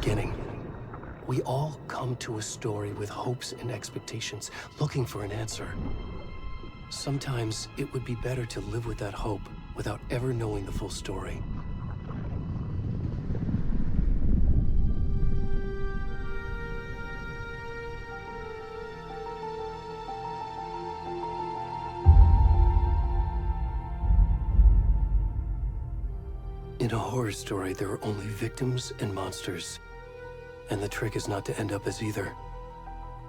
beginning. We all come to a story with hopes and expectations, looking for an answer. Sometimes it would be better to live with that hope without ever knowing the full story. In a horror story, there are only victims and monsters. And the trick is not to end up as either.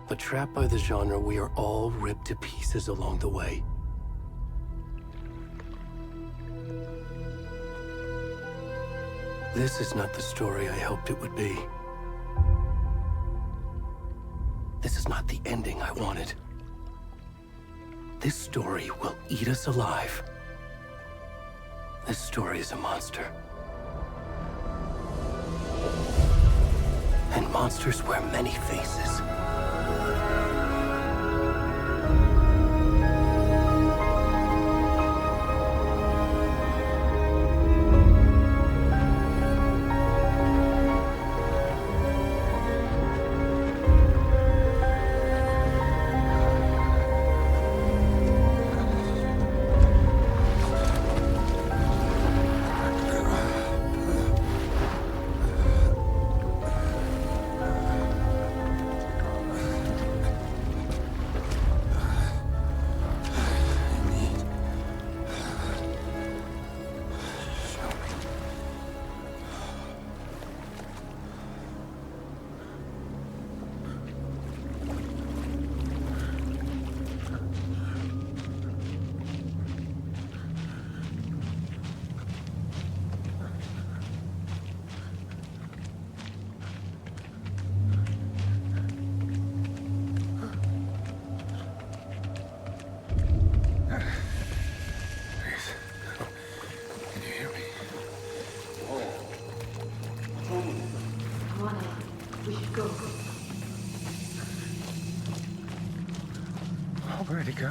But trapped by the genre, we are all ripped to pieces along the way. This is not the story I hoped it would be. This is not the ending I wanted. This story will eat us alive. This story is a monster. And monsters wear many faces. Where'd he go?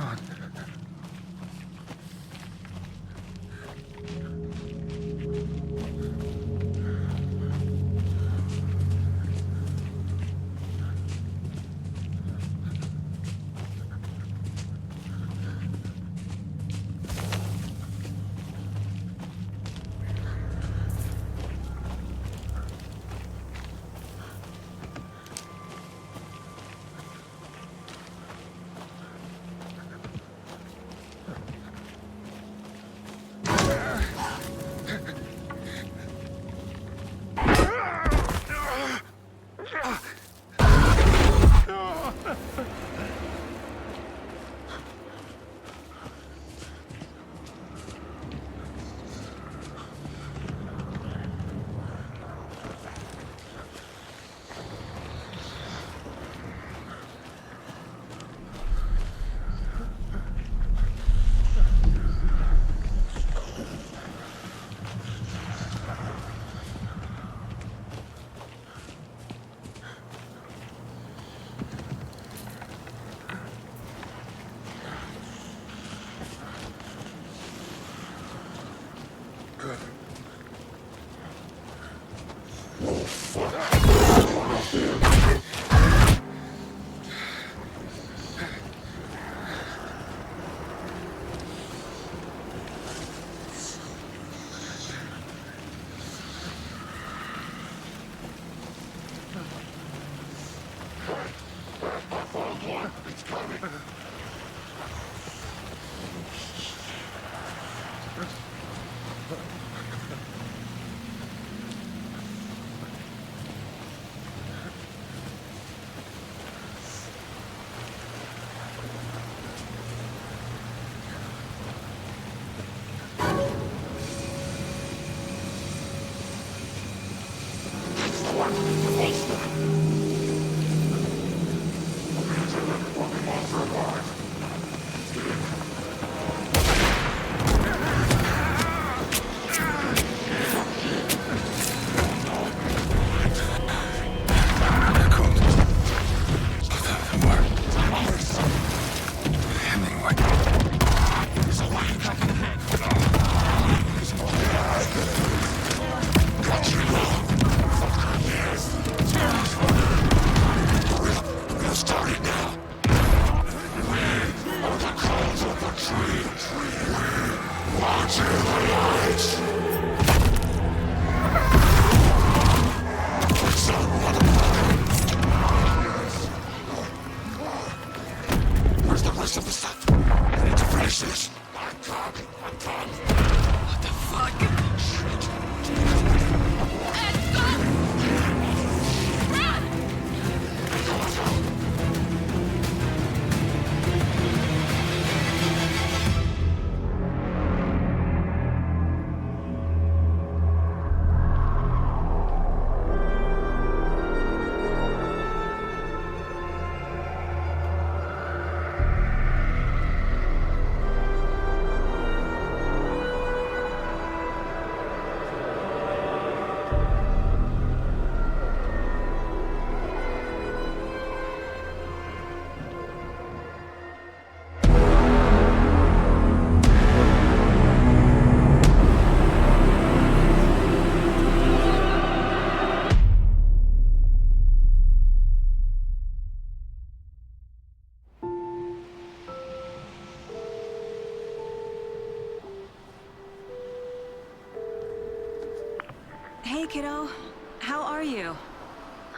Hey, kiddo. How are you?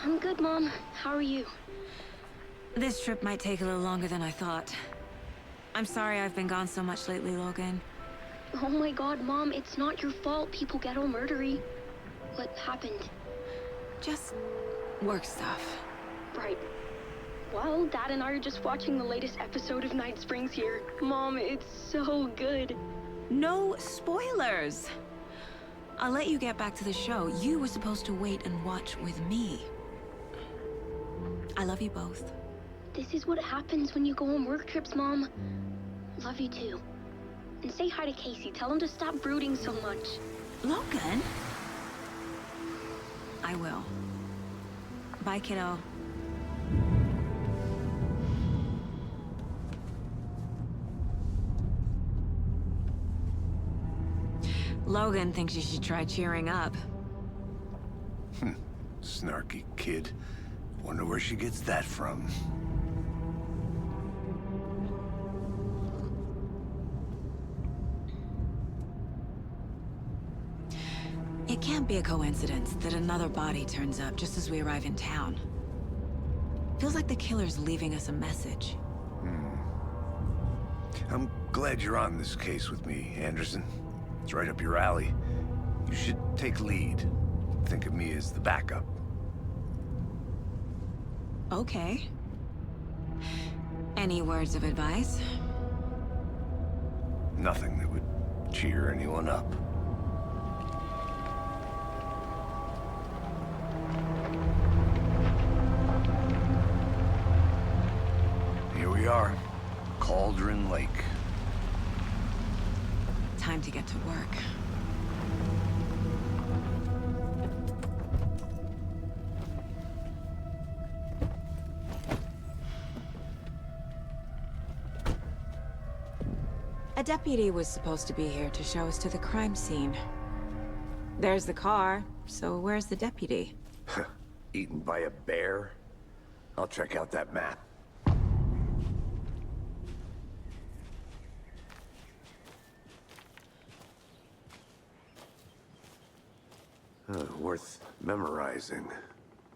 I'm good, Mom. How are you? This trip might take a little longer than I thought. I'm sorry I've been gone so much lately, Logan. Oh my god, Mom, it's not your fault people get all murdery. What happened? Just work stuff. Right. Well, Dad and I are just watching the latest episode of Night Springs here. Mom, it's so good. No spoilers! I'll let you get back to the show. You were supposed to wait and watch with me. I love you both. This is what happens when you go on work trips, Mom. Love you too. And say hi to Casey. Tell him to stop brooding so much. Logan? I will. Bye, kiddo. Logan thinks you should try cheering up. Snarky kid. Wonder where she gets that from. It can't be a coincidence that another body turns up just as we arrive in town. Feels like the killer's leaving us a message. I'm glad you're on this case with me, Anderson. It's right up your alley. You should take lead. Think of me as the backup. Okay. Any words of advice? Nothing that would cheer anyone up. Here we are, Cauldron Lake. Time to get to work. A deputy was supposed to be here to show us to the crime scene. There's the car, so where's the deputy? Eaten by a bear? I'll check out that map. Worth memorizing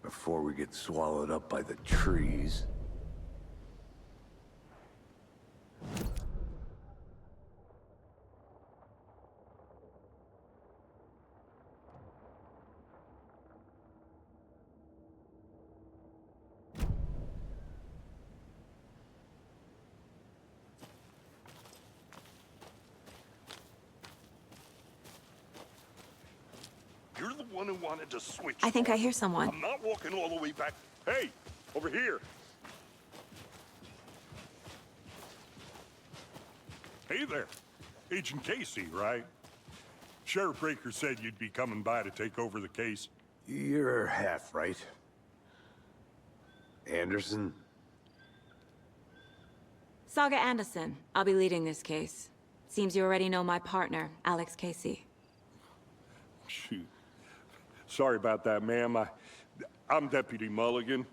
before we get swallowed up by the trees. You're the one who wanted to switch. I think I hear someone. I'm not walking all the way back. Hey, over here. Hey there. Agent Casey, right? Sheriff Breaker said you'd be coming by to take over the case. You're half right. Anderson? Saga Anderson. I'll be leading this case. Seems you already know my partner, Alex Casey. Shoot. Sorry about that, ma'am. I'm Deputy Mulligan.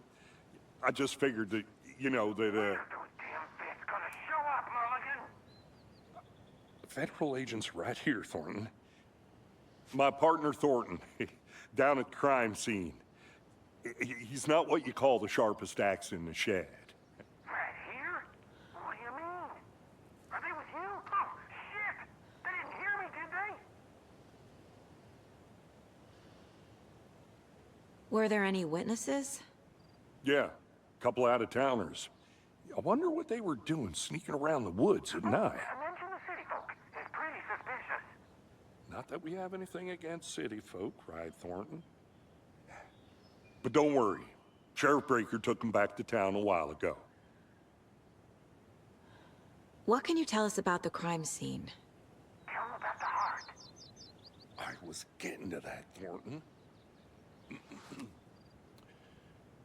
I just figured that, you know, that, Those damn feds gonna show up, Mulligan. federal agent's right here, Thornton. My partner, Thornton, down at the crime scene. He's not what you call the sharpest axe in the shed. Right here? What do you mean? Are they with you? Oh, shit! They didn't hear me, did they? Were there any witnesses? Yeah, a couple out-of-towners. I wonder what they were doing sneaking around the woods at night. Mention the city folk. It's pretty suspicious. Not that we have anything against city folk, right, Thornton? But don't worry. Sheriff Breaker took them back to town a while ago. What can you tell us about the crime scene? Tell them about the heart. I was getting to that, Thornton.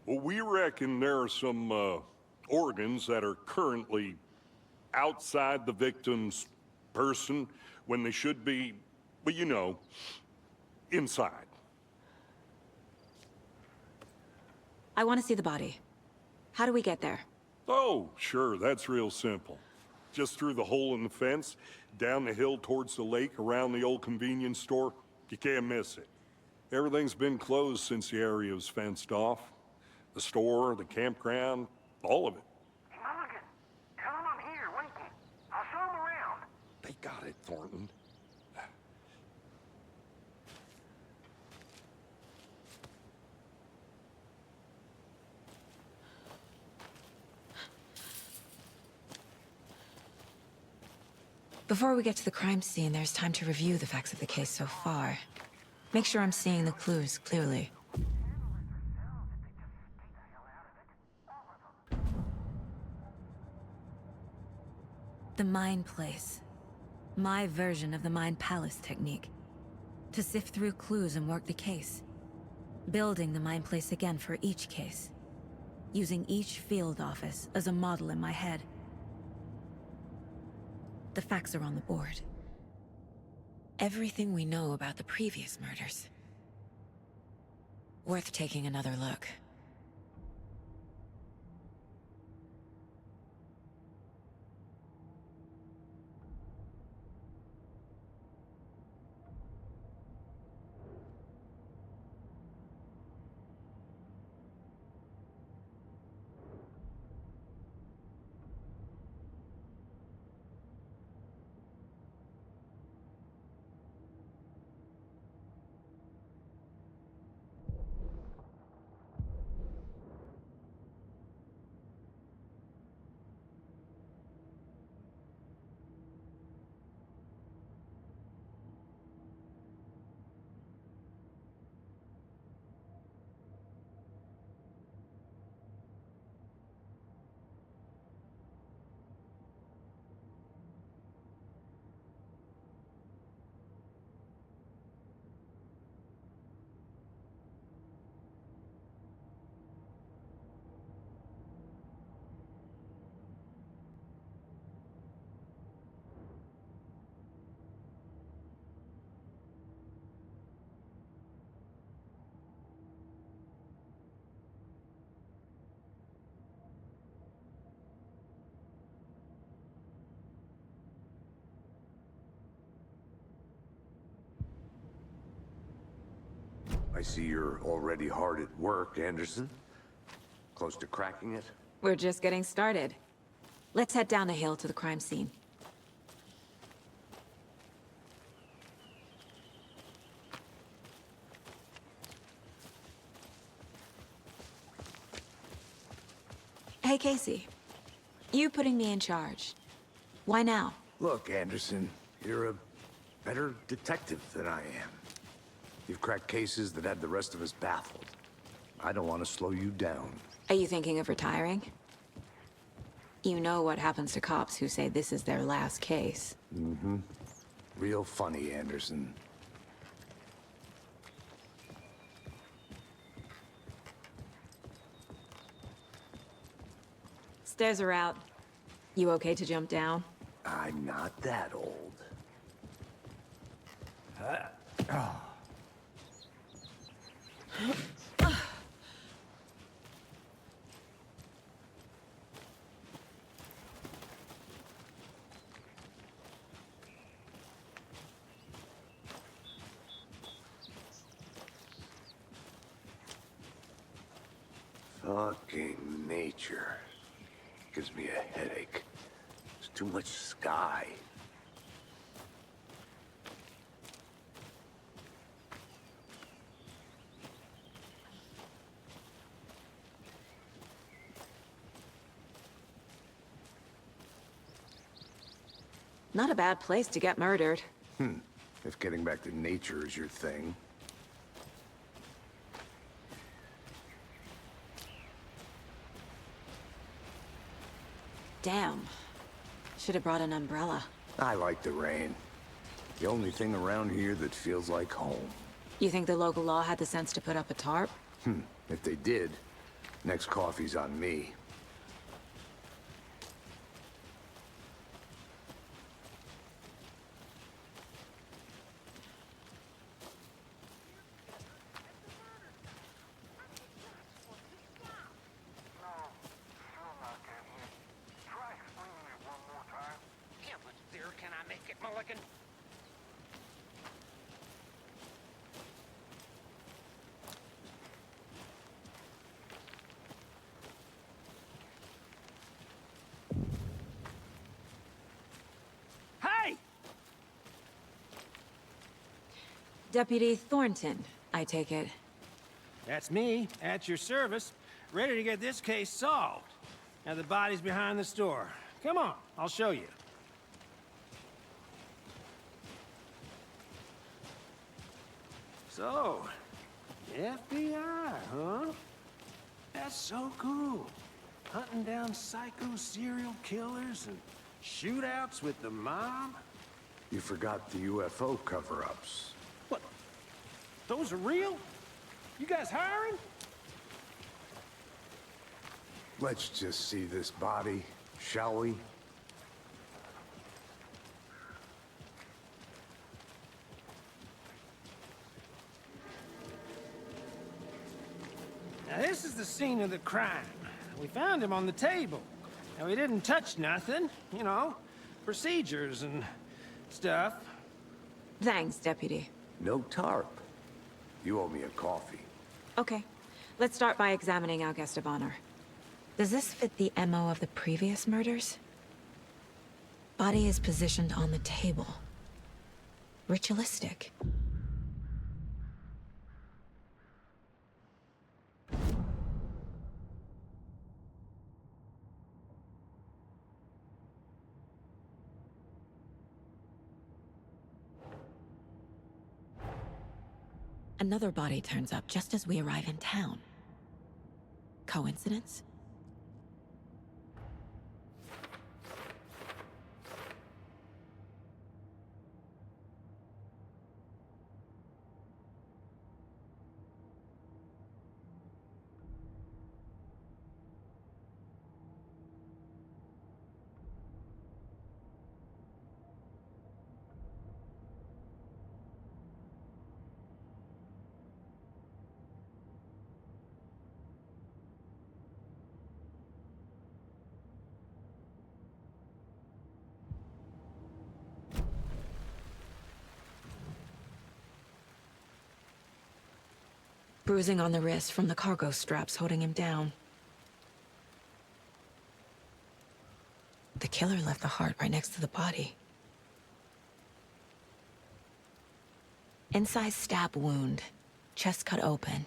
Well, we reckon there are some organs that are currently outside the victim's person when they should be, well, you know, inside. I want to see the body. How do we get there? Oh, sure, that's real simple. Just through the hole in the fence, down the hill towards the lake, around the old convenience store. You can't miss it. Everything's been closed since the area was fenced off. The store, the campground, all of it. Hey, Mulligan, tell him I'm here waiting. I'll show him around. They got it, Thornton. Before we get to the crime scene, there's time to review the facts of the case so far. Make sure I'm seeing the clues clearly. The Mind Place. My version of the Mind Palace technique. To sift through clues and work the case. Building the Mind Place again for each case. Using each field office as a model in my head. The facts are on the board. Everything we know about the previous murders. Worth taking another look. I see you're already hard at work, Anderson. Close to cracking it? We're just getting started. Let's head down the hill to the crime scene. Hey, Casey. You putting me in charge. Why now? Look, Anderson, you're a better detective than I am. You've cracked cases that had the rest of us baffled. I don't want to slow you down. Are you thinking of retiring? You know what happens to cops who say this is their last case. Mm-hmm. Real funny, Anderson. Stairs are out. You okay to jump down? I'm not that old. Fucking nature. Gives me a headache. There's too much sky. Not a bad place to get murdered. If getting back to nature is your thing. Damn. Should have brought an umbrella. I like the rain. The only thing around here that feels like home. You think the local law had the sense to put up a tarp? If they did, next coffee's on me. Deputy Thornton, I take it. That's me, at your service, ready to get this case solved. Now the body's behind the store. Come on, I'll show you. So, FBI, huh? That's so cool. Hunting down psycho serial killers and shootouts with the mob? You forgot the UFO cover-ups. What? Those are real? You guys hiring? Let's just see this body, shall we? Now this is the scene of the crime. We found him on the table. Now he didn't touch nothing, you know, procedures and stuff. Thanks, Deputy. No tarp. You owe me a coffee. Okay, let's start by examining our guest of honor. Does this fit the MO of the previous murders? Body is positioned on the table. Ritualistic. Another body turns up just as we arrive in town. Coincidence? Bruising on the wrist from the cargo straps holding him down. The killer left the heart right next to the body. Incised stab wound, chest cut open,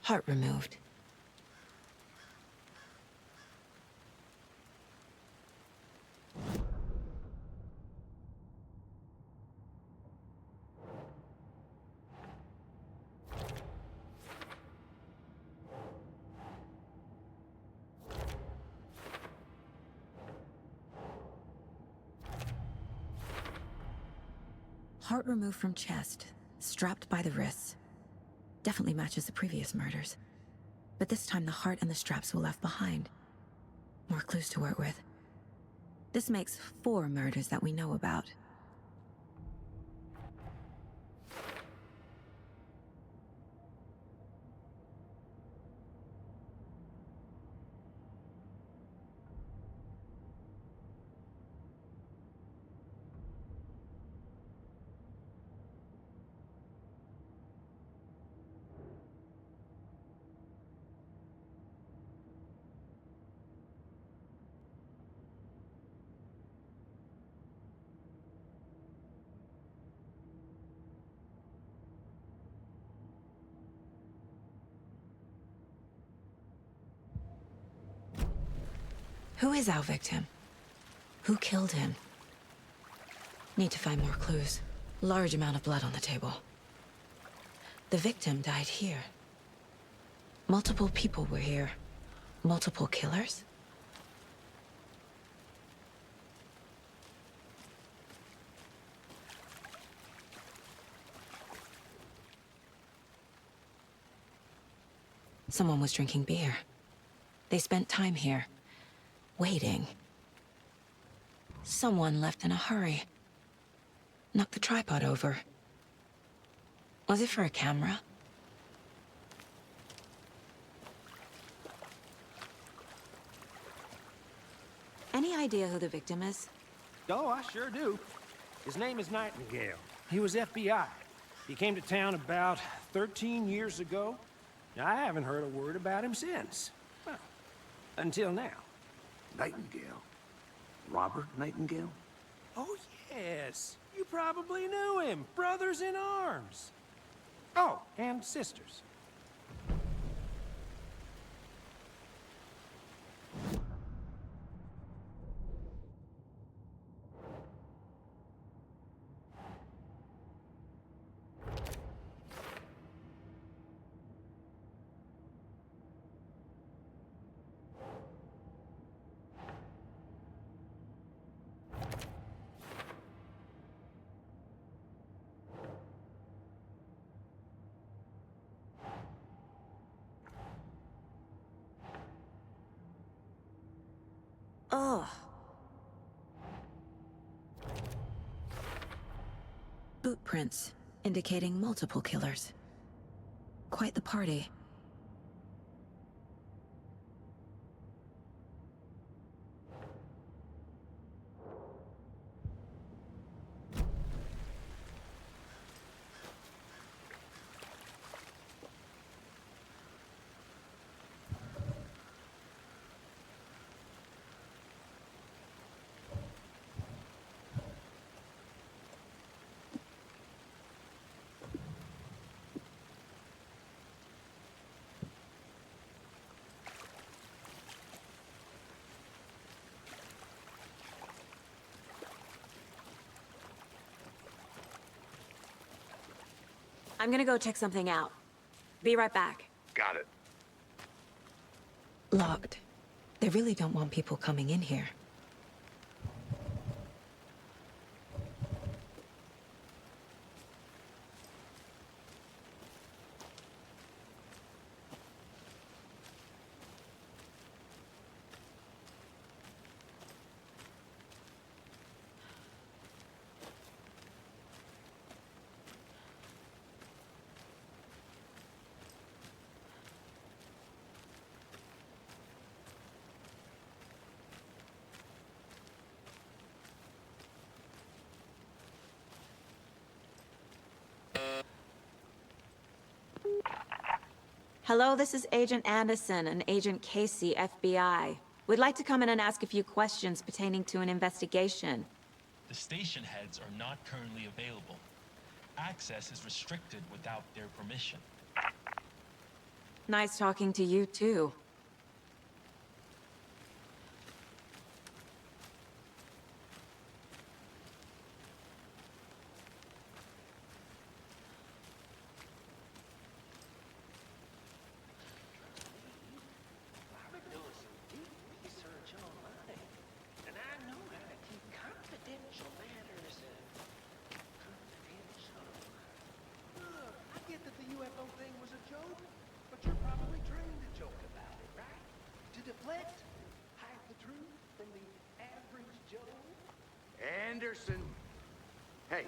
heart removed. Heart removed from chest, strapped by the wrists. Definitely matches the previous murders. But this time the heart and the straps were left behind. More clues to work with. This makes 4 murders that we know about. Who is our victim? Who killed him? Need to find more clues. Large amount of blood on the table. The victim died here. Multiple people were here. Multiple killers? Someone was drinking beer. They spent time here. Waiting. Someone left in a hurry. Knocked the tripod over. Was it for a camera? Any idea who the victim is? Oh, I sure do. His name is Nightingale. He was FBI. He came to town about 13 years ago. I haven't heard a word about him since. Well, until now. Nightingale? Robert Nightingale? Oh, yes. You probably knew him. Brothers in arms. Oh, and sisters. Ugh. Boot prints, indicating multiple killers. Quite the party. I'm gonna go check something out. Be right back. Got it. Locked. They really don't want people coming in here. Hello, this is Agent Anderson and Agent Casey, FBI. We'd like to come in and ask a few questions pertaining to an investigation. The station heads are not currently available. Access is restricted without their permission. Nice talking to you, too. Anderson. Hey,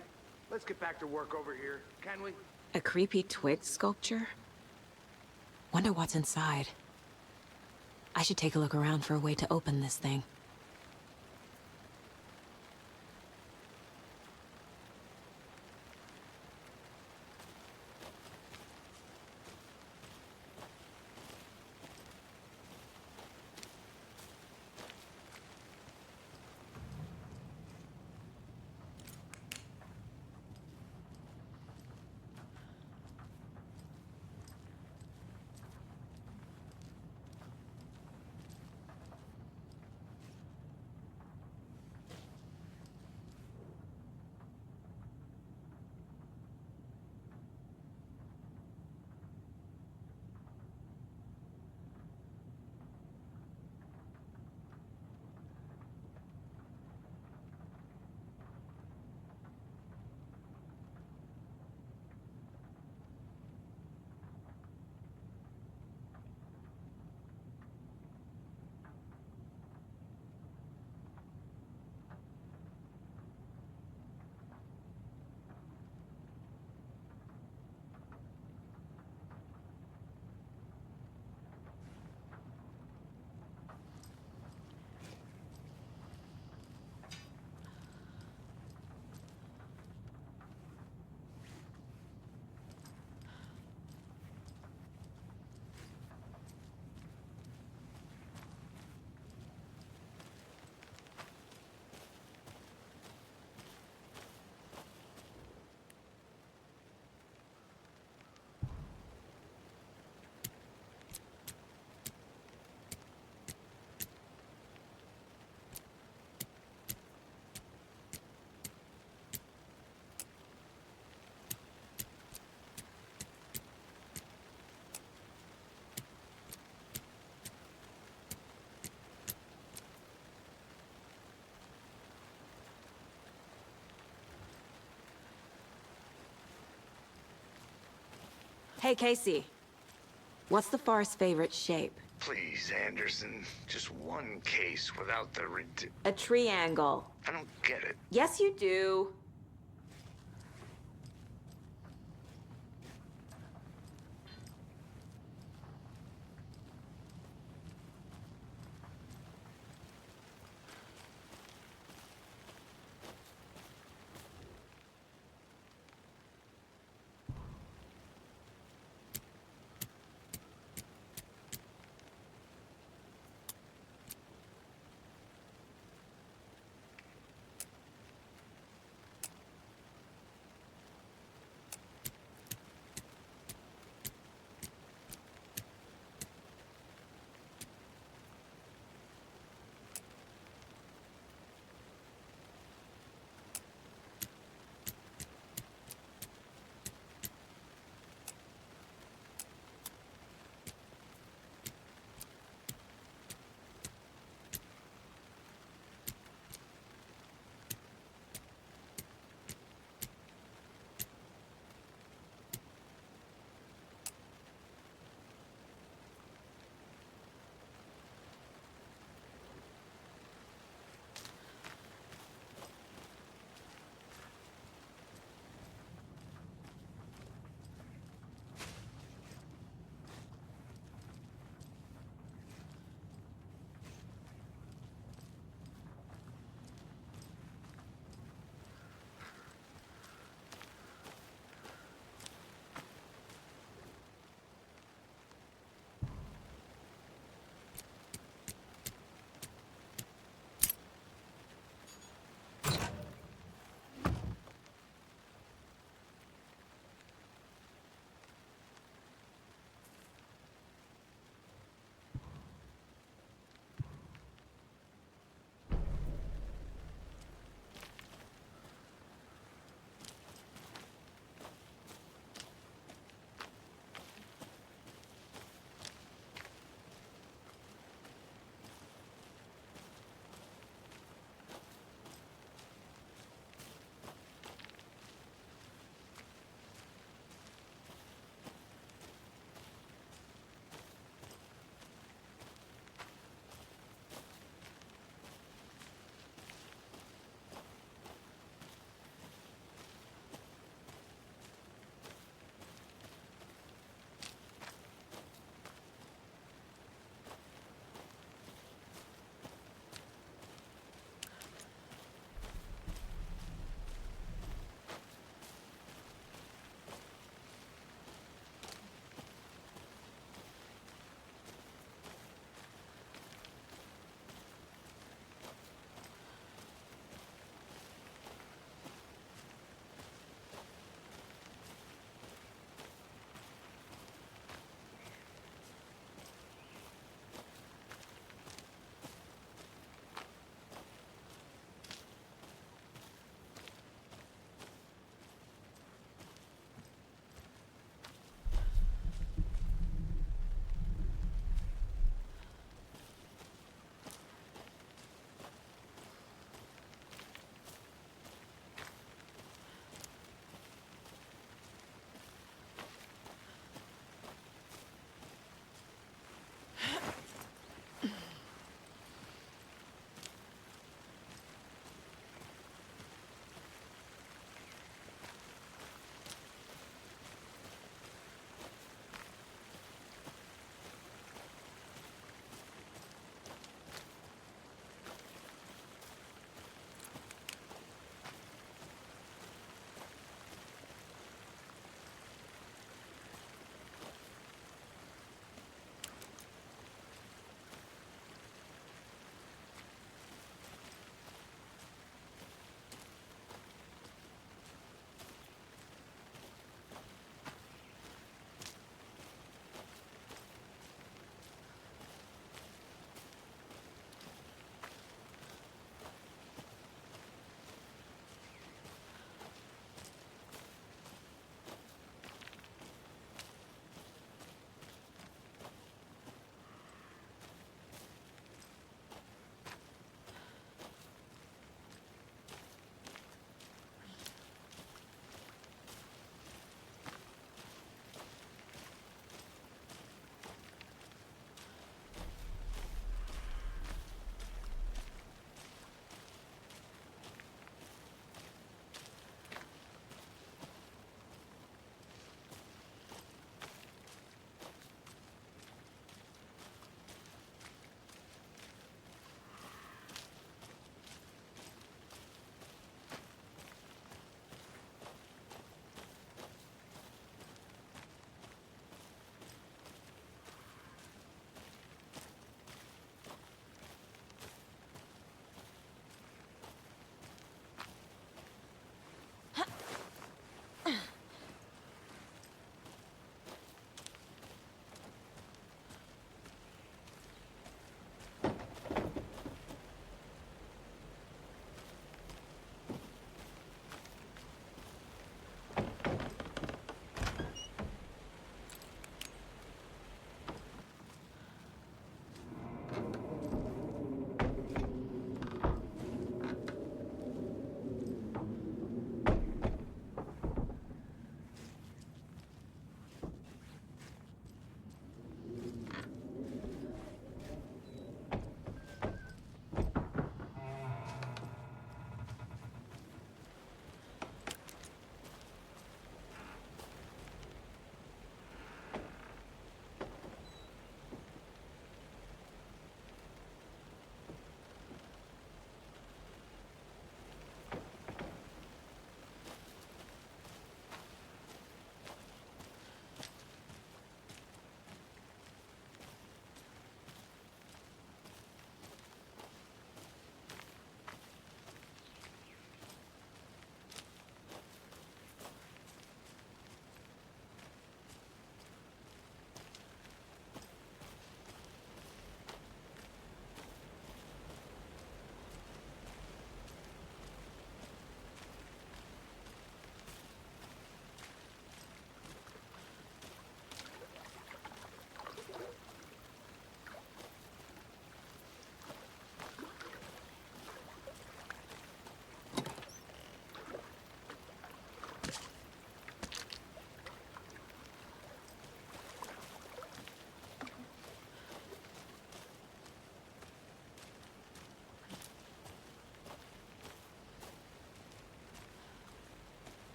let's get back to work over here, can we? A creepy twig sculpture? Wonder what's inside. I should take a look around for a way to open this thing. Hey, Casey. What's the far's favorite shape? Please, Anderson. Just one case without the A triangle. I don't get it. Yes, you do.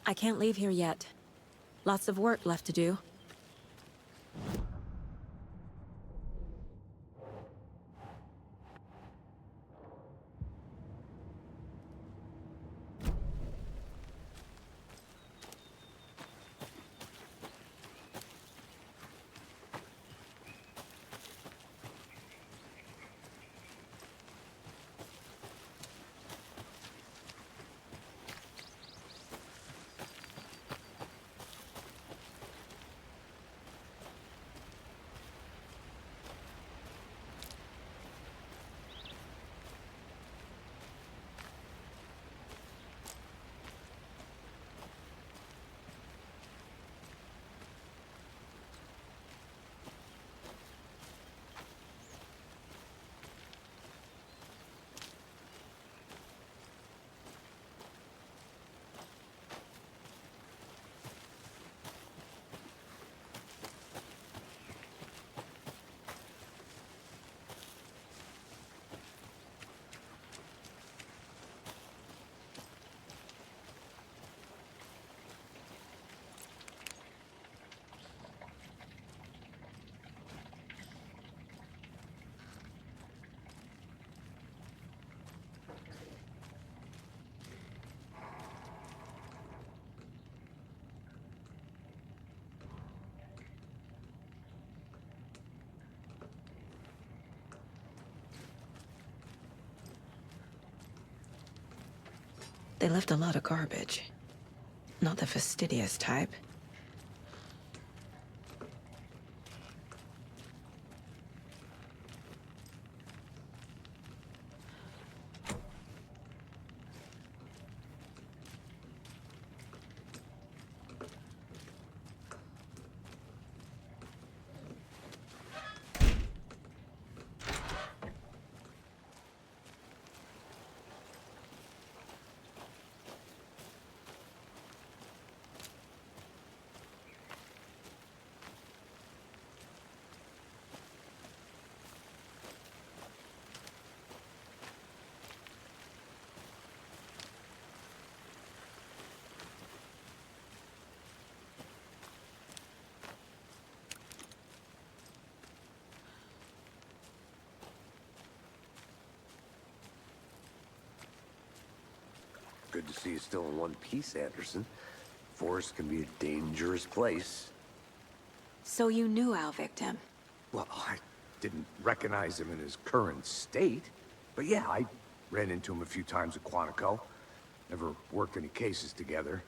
I can't leave here yet. Lots of work left to do. They left a lot of garbage. Not the fastidious type. Good to see you still in one piece, Anderson. Forest can be a dangerous place. So you knew our victim? Well, I didn't recognize him in his current state. But yeah, I ran into him a few times at Quantico. Never worked any cases together.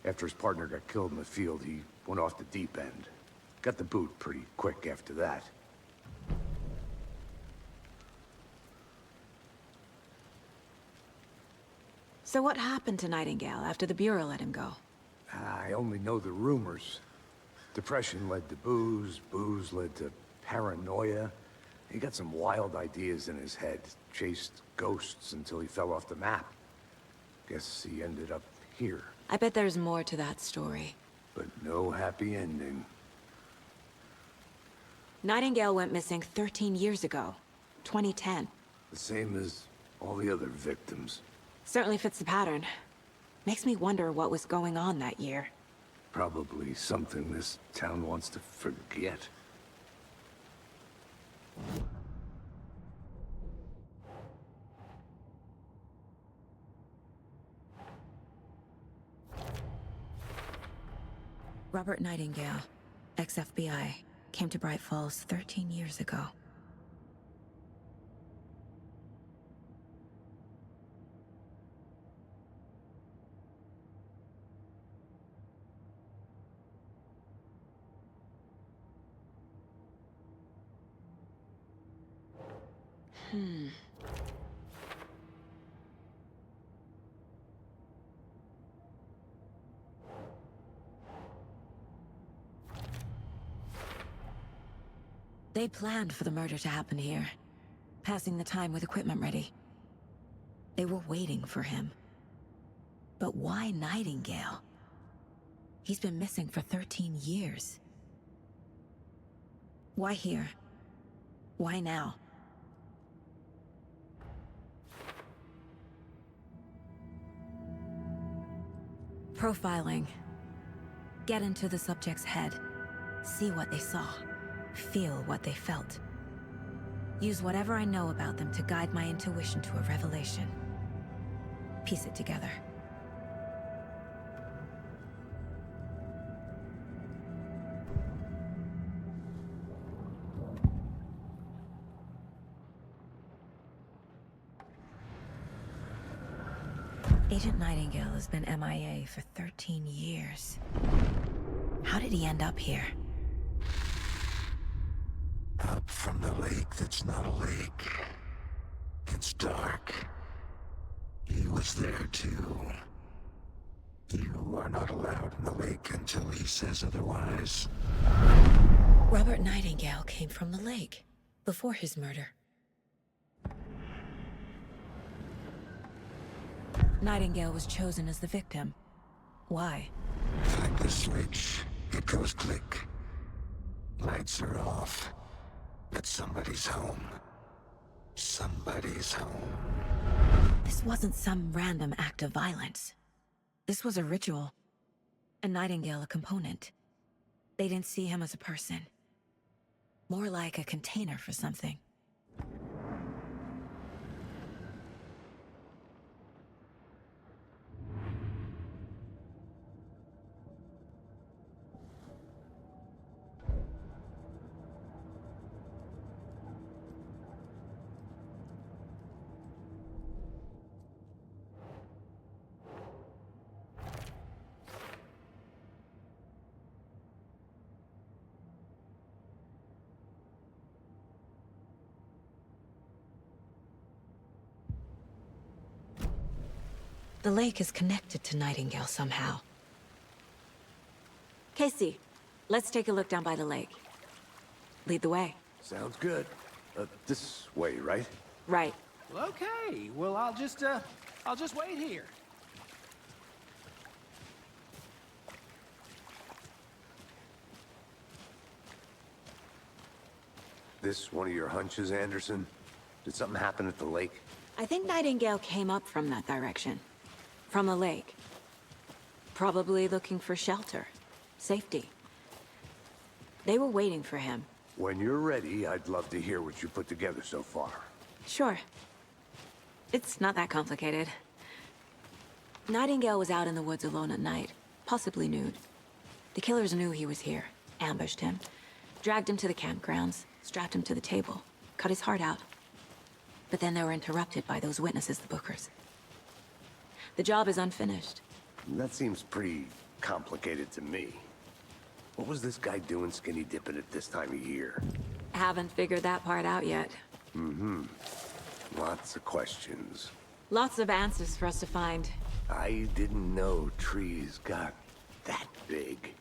After his partner got killed in the field, he went off the deep end. Got the boot pretty quick after that. So what happened to Nightingale after the Bureau let him go? I only know the rumors. Depression led to booze, booze led to paranoia. He got some wild ideas in his head, chased ghosts until he fell off the map. Guess he ended up here. I bet there's more to that story. But no happy ending. Nightingale went missing 13 years ago, 2010. The same as all the other victims. Certainly fits the pattern. Makes me wonder what was going on that year. Probably something this town wants to forget. Robert Nightingale, ex-FBI, came to Bright Falls 13 years ago. They planned for the murder to happen here, passing the time with equipment ready. They were waiting for him. But why Nightingale? He's been missing for 13 years. Why here? Why now? Profiling. Get into the subject's head. See what they saw. Feel what they felt. Use whatever I know about them to guide my intuition to a revelation. Piece it together. Agent Nightingale has been MIA for 13 years. How did he end up here? Up from the lake that's not a lake. It's dark. He was there too. You are not allowed in the lake until he says otherwise. Robert Nightingale came from the lake, before his murder. Nightingale was chosen as the victim. Why? Flick the switch, it goes click. Lights are off. But somebody's home. Somebody's home. This wasn't some random act of violence. This was a ritual. And Nightingale a component. They didn't see him as a person. More like a container for something. The lake is connected to Nightingale somehow. Casey, let's take a look down by the lake. Lead the way. Sounds good. This way, right? Right. Well, okay. Well, I'll just wait here. This one of your hunches, Anderson? Did something happen at the lake? I think Nightingale came up from that direction. From the lake. Probably looking for shelter. Safety. They were waiting for him. When you're ready, I'd love to hear what you put together so far. Sure. It's not that complicated. Nightingale was out in the woods alone at night, possibly nude. The killers knew he was here, ambushed him, dragged him to the campgrounds, strapped him to the table, cut his heart out. But then they were interrupted by those witnesses, the Bookers. The job is unfinished. That seems pretty complicated to me. What was this guy doing skinny dipping at this time of year? Haven't figured that part out yet. Lots of questions. Lots of answers for us to find. I didn't know trees got that big.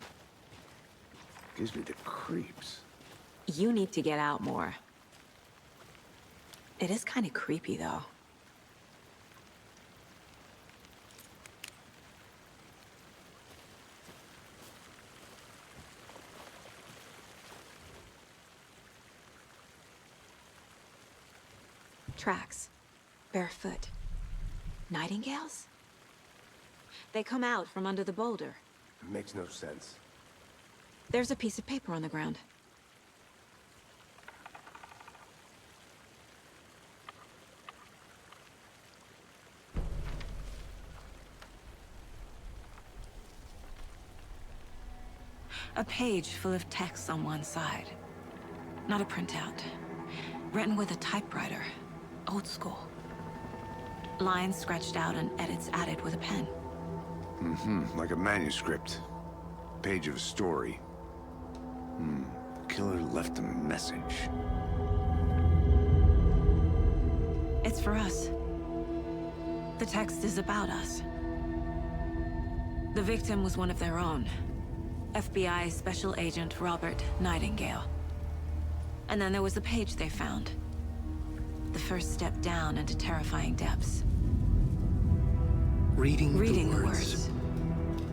Gives me the creeps. You need to get out more. It is kind of creepy, though. Tracks. Barefoot. Nightingales? They come out from under the boulder. It makes no sense. There's a piece of paper on the ground. A page full of text on one side. Not a printout. Written with a typewriter. Old school. Lines scratched out and edits added with a pen. Like a manuscript. Page of a story. Killer left a message. It's for us. The text is about us. The victim was one of their own. FBI Special Agent Robert Nightingale. And then there was the page they found. The first step down into terrifying depths. Reading the words.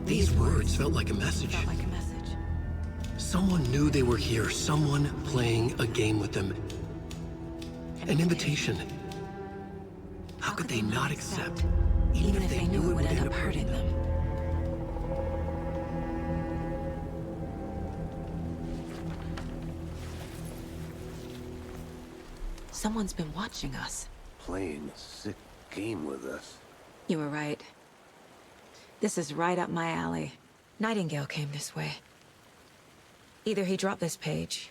These words felt like a message. Felt like a message. Someone knew they were here. Someone playing a game with them. An invitation. How could they not accept? Even if they knew it would end up hurting them. Someone's been watching us. Playing a sick game with us. You were right. This is right up my alley. Nightingale came this way. Either he dropped this page,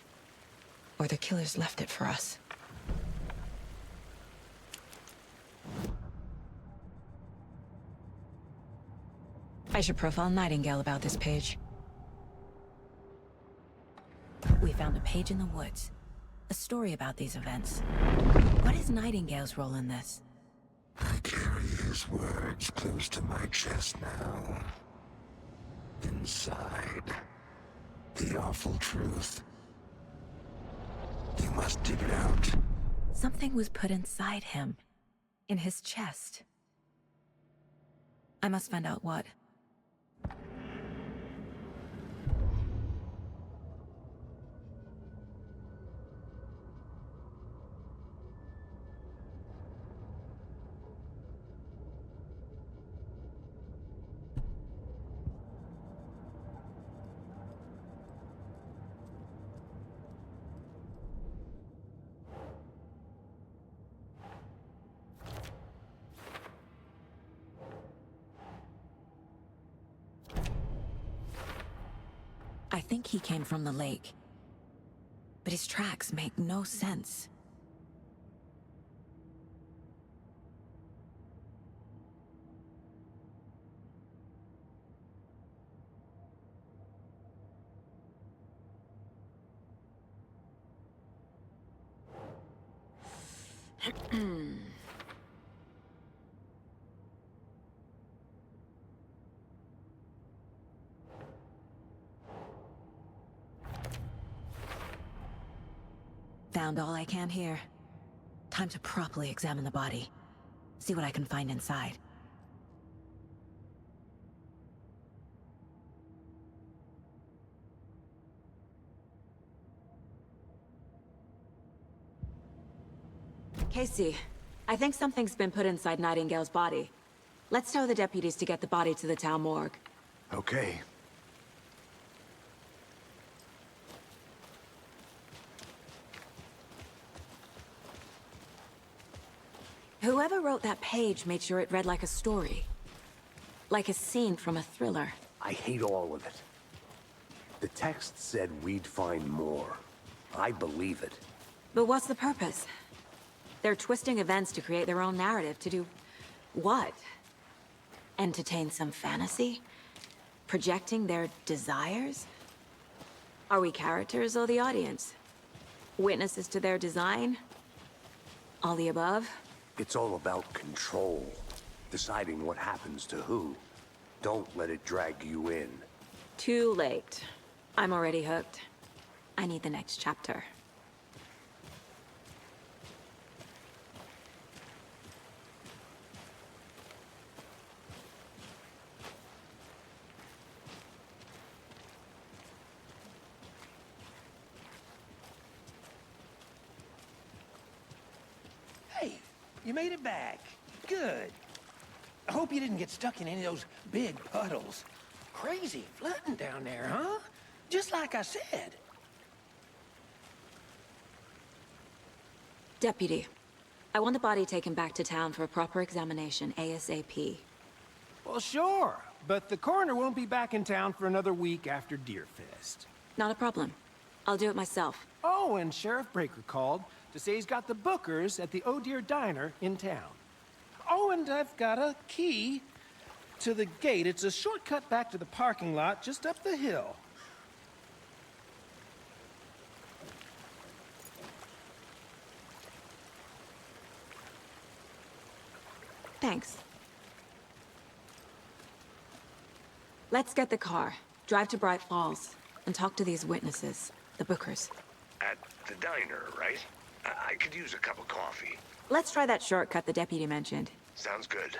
or the killers left it for us. I should profile Nightingale about this page. We found a page in the woods. A story about these events. What is Nightingale's role in this? I carry his words close to my chest now. Inside, the awful truth. You must dig it out. Something was put inside him. In his chest. I must find out what. I think he came from the lake. But his tracks make no sense. Found all I can here. Time to properly examine the body. See what I can find inside. Casey, I think something's been put inside Nightingale's body. Let's tell the deputies to get the body to the town morgue. Okay. Whoever wrote that page made sure it read like a story. Like a scene from a thriller. I hate all of it. The text said we'd find more. I believe it. But what's the purpose? They're twisting events to create their own narrative to do... what? Entertain some fantasy? Projecting their desires? Are we characters or the audience? Witnesses to their design? All the above? It's all about control. Deciding what happens to who. Don't let it drag you in. Too late. I'm already hooked. I need the next chapter. Hey, you made it back. Good. I hope you didn't get stuck in any of those big puddles. Crazy flooding down there, huh? Just like I said. Deputy, I want the body taken back to town for a proper examination, ASAP. Well, sure. But the coroner won't be back in town for another week after Deerfest. Not a problem. I'll do it myself. Oh, and Sheriff Breaker called to say he's got the bookers at the Oh Dear Diner in town. Oh, and I've got a key to the gate. It's a shortcut back to the parking lot just up the hill. Thanks. Let's get the car, drive to Bright Falls, and talk to these witnesses, the bookers. At the diner, right? I could use a cup of coffee. Let's try that shortcut the deputy mentioned. Sounds good.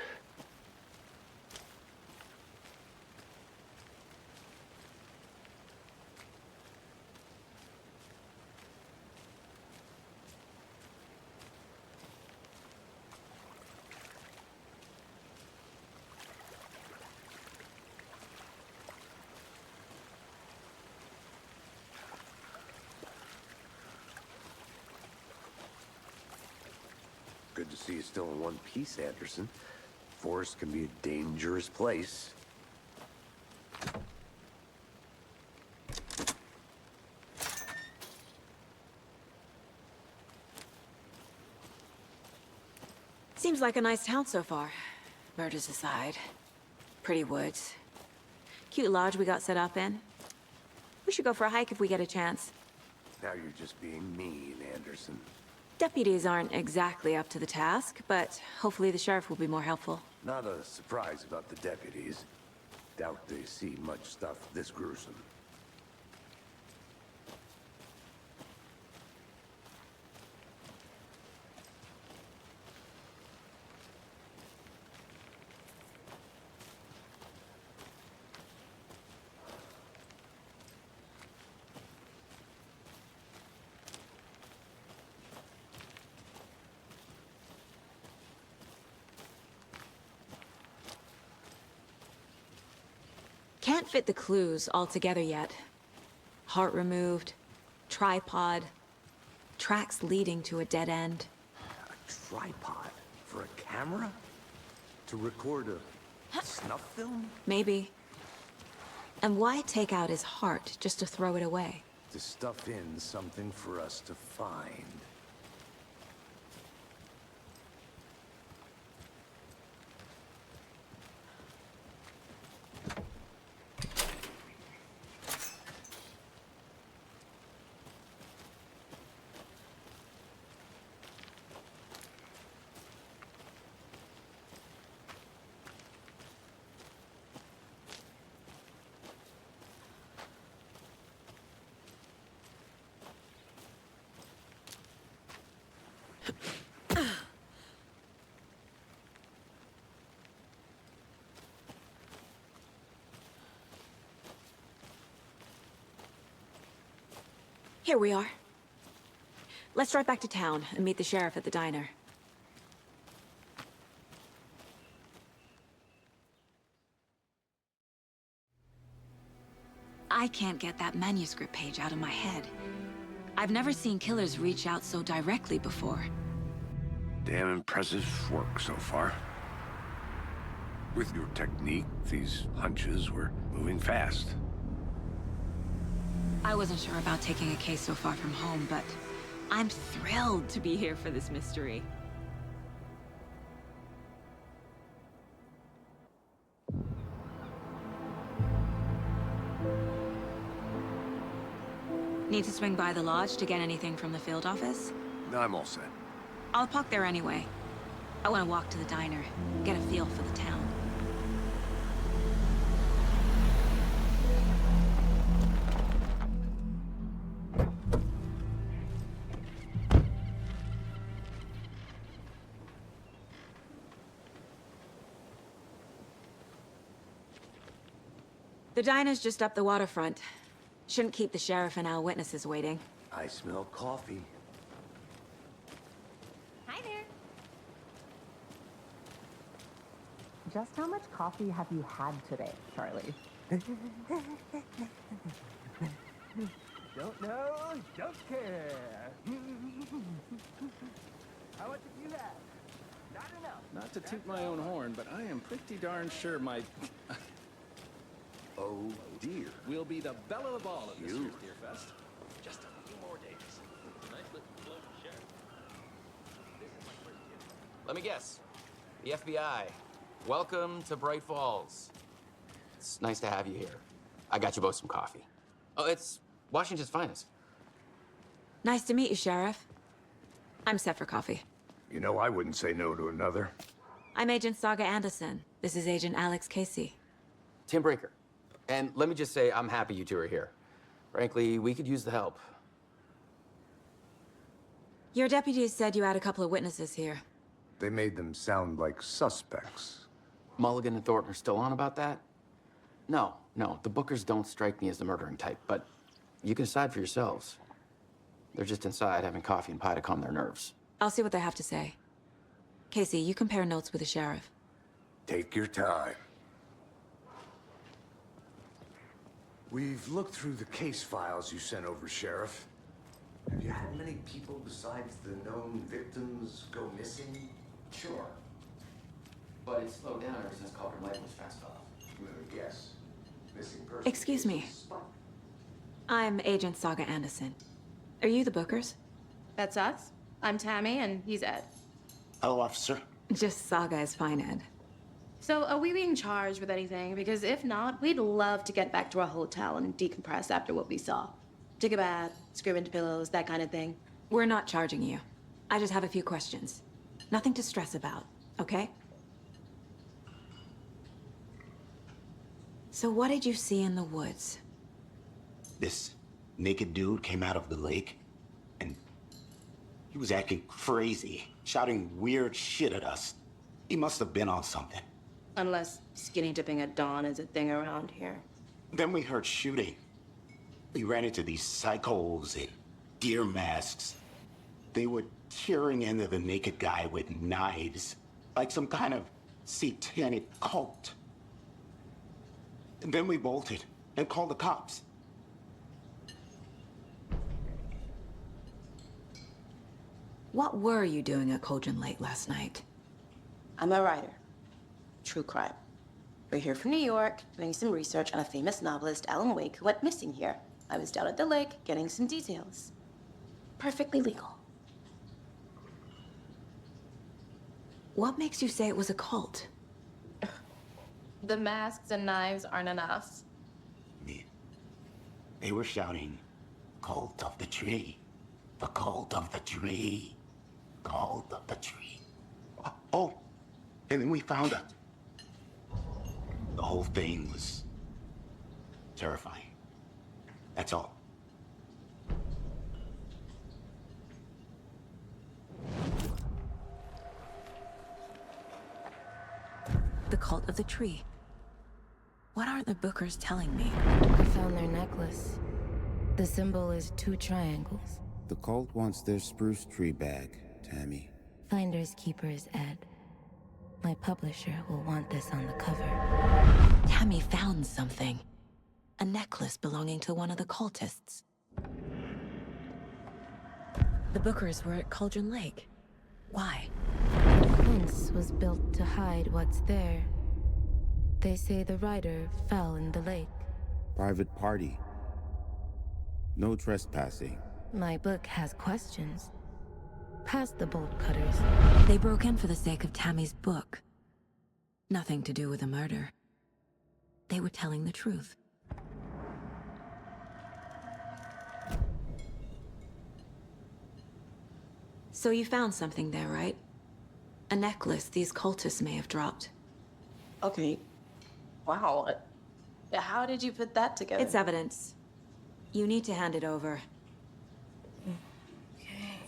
Good to see you still in one piece, Anderson. Forest can be a dangerous place. Seems like a nice town so far. Murders aside. Pretty woods. Cute lodge we got set up in. We should go for a hike if we get a chance. Now you're just being mean, Anderson. Deputies aren't exactly up to the task, but hopefully the sheriff will be more helpful. Not a surprise about the deputies. Doubt they see much stuff this gruesome. Can't fit the clues all together yet. Heart removed, tripod, tracks leading to a dead end. A tripod? For a camera? To record a snuff film? Maybe. And why take out his heart just to throw it away? To stuff in something for us to find. Here we are. Let's drive back to town and meet the sheriff at the diner. I can't get that manuscript page out of my head. I've never seen killers reach out so directly before. Damn impressive work so far. With your technique, these hunches were moving fast. I wasn't sure about taking a case so far from home, but I'm thrilled to be here for this mystery. Need to swing by the lodge to get anything from the field office? No, I'm all set. I'll park there anyway. I want to walk to the diner, get a feel for the town. The diner's just up the waterfront. Shouldn't keep the sheriff and our witnesses waiting. I smell coffee. Hi there. Just how much coffee have you had today, Charlie? Don't know, don't care. How much have you had? Not enough. Not to toot my own horn, but I am pretty darn sure my... Oh, dear. will be the belle of the ball at this You. year's Deer Fest. Just a few more days. Nice little float, Sheriff. This is my first year. Let me guess. The FBI. Welcome to Bright Falls. It's nice to have you here. I got you both some coffee. Oh, it's Washington's finest. Nice to meet you, Sheriff. I'm set for coffee. You know, I wouldn't say no to another. I'm Agent Saga Anderson. This is Agent Alex Casey. Tim Brinker. And let me just say, I'm happy you two are here. Frankly, we could use the help. Your deputies said you had a couple of witnesses here. They made them sound like suspects. Mulligan and Thornton are still on about that? No, the Bookers don't strike me as the murdering type, but you can decide for yourselves. They're just inside having coffee and pie to calm their nerves. I'll see what they have to say. Casey, you compare notes with the sheriff. Take your time. We've looked through the case files you sent over, Sheriff. Have you had many people besides the known victims go missing? Sure. But it slowed down ever since Cauldron Lake was fenced off. Yes. Missing person. Excuse me. I'm Agent Saga Anderson. Are you the Bookers? That's us. I'm Tammy, and he's Ed. Hello, officer. Just Saga is fine, Ed. So, are we being charged with anything? Because if not, we'd love to get back to our hotel and decompress after what we saw. Take a bath, scream into pillows, that kind of thing. We're not charging you. I just have a few questions. Nothing to stress about, okay? So what did you see in the woods? This naked dude came out of the lake, and he was acting crazy, shouting weird shit at us. He must have been on something. Unless skinny dipping at dawn is a thing around here. Then we heard shooting. We ran into these psychos in deer masks. They were tearing into the naked guy with knives, like some kind of satanic cult. And then we bolted and called the cops. What were you doing at Cauldron Lake last night? I'm a writer. True crime. We're here from New York, doing some research on a famous novelist, Alan Wake, who went missing here. I was down at the lake, getting some details. Perfectly legal. What makes you say it was a cult? The masks and knives aren't enough. They were shouting, "Cult of the tree, the cult of the tree, cult of the tree." Oh, and then we found it. The whole thing was terrifying. That's all. The cult of the tree. What are the Bookers telling me? I found their necklace. The symbol is 2 triangles. The cult wants their spruce tree back, Tammy. Finders keepers, Ed. My publisher will want this on the cover. Tammy found something. A necklace belonging to one of the cultists. The Bookers were at Cauldron Lake. Why? The fence was built to hide what's there. They say the writer fell in the lake. Private party. No trespassing. My book has questions. Past the bolt cutters. They broke in for the sake of Tammy's book. Nothing to do with the murder. They were telling the truth. So you found something there, right? A necklace these cultists may have dropped. Okay. Wow. How did you put that together? It's evidence. You need to hand it over. Okay.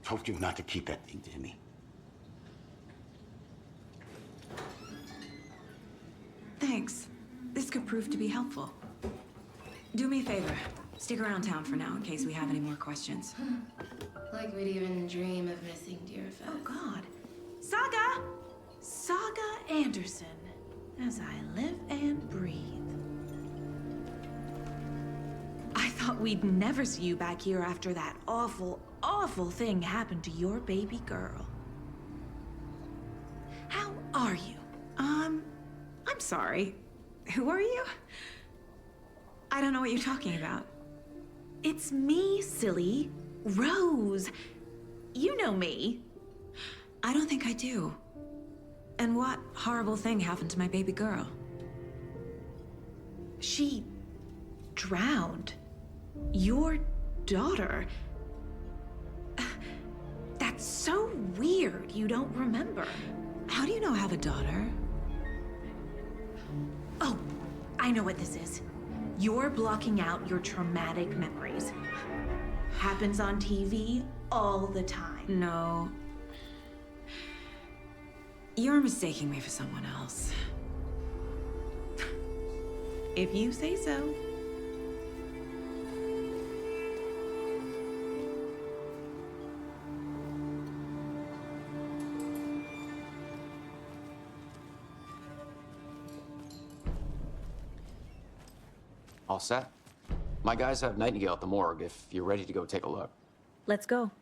Told you not to keep that thing to me. Thanks. This could prove to be helpful. Do me a favor. Stick around town for now in case we have any more questions. Like we'd even dream of missing dear fest. Oh, God. Saga! Saga Anderson. As I live and breathe. I thought we'd never see you back here after that awful, awful thing happened to your baby girl. How are you? I'm sorry. Who are you? I don't know what you're talking about. It's me, silly. Rose. You know me. I don't think I do. And what horrible thing happened to my baby girl? She drowned. Your daughter. That's so weird you don't remember. How do you know I have a daughter? Oh, I know what this is. You're blocking out your traumatic memories. Happens on TV all the time. No. You're mistaking me for someone else. If you say so. All set? My guys have Nightingale at the morgue if you're ready to go take a look. Let's go.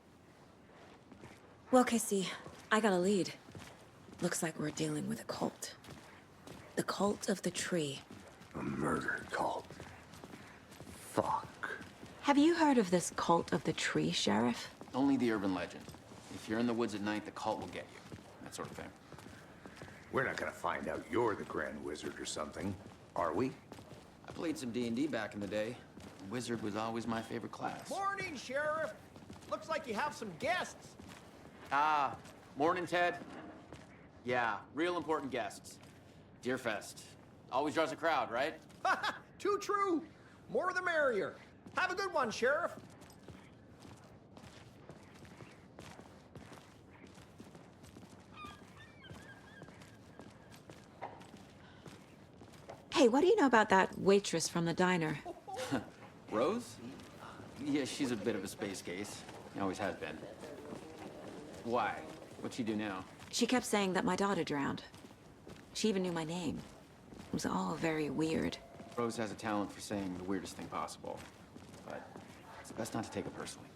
Well, Casey, I got a lead. Looks like we're dealing with a cult. The cult of the tree. A murder cult. Fuck. Have you heard of this cult of the tree, Sheriff? Only the urban legend. If you're in the woods at night, the cult will get you. That sort of thing. We're not gonna find out you're the Grand Wizard or something, are we? I played some D&D back in the day. Wizard was always my favorite class. Morning, Sheriff. Looks like you have some guests. Ah, morning, Ted. Yeah, real important guests. Deerfest. Always draws a crowd, right? Too true. More the merrier. Have a good one, Sheriff. Hey, what do you know about that waitress from the diner? Rose? Yeah, she's a bit of a space case. Always has been. Why? What'd she do now? She kept saying that my daughter drowned. She even knew my name. It was all very weird. Rose has a talent for saying the weirdest thing possible. But it's best not to take it personally.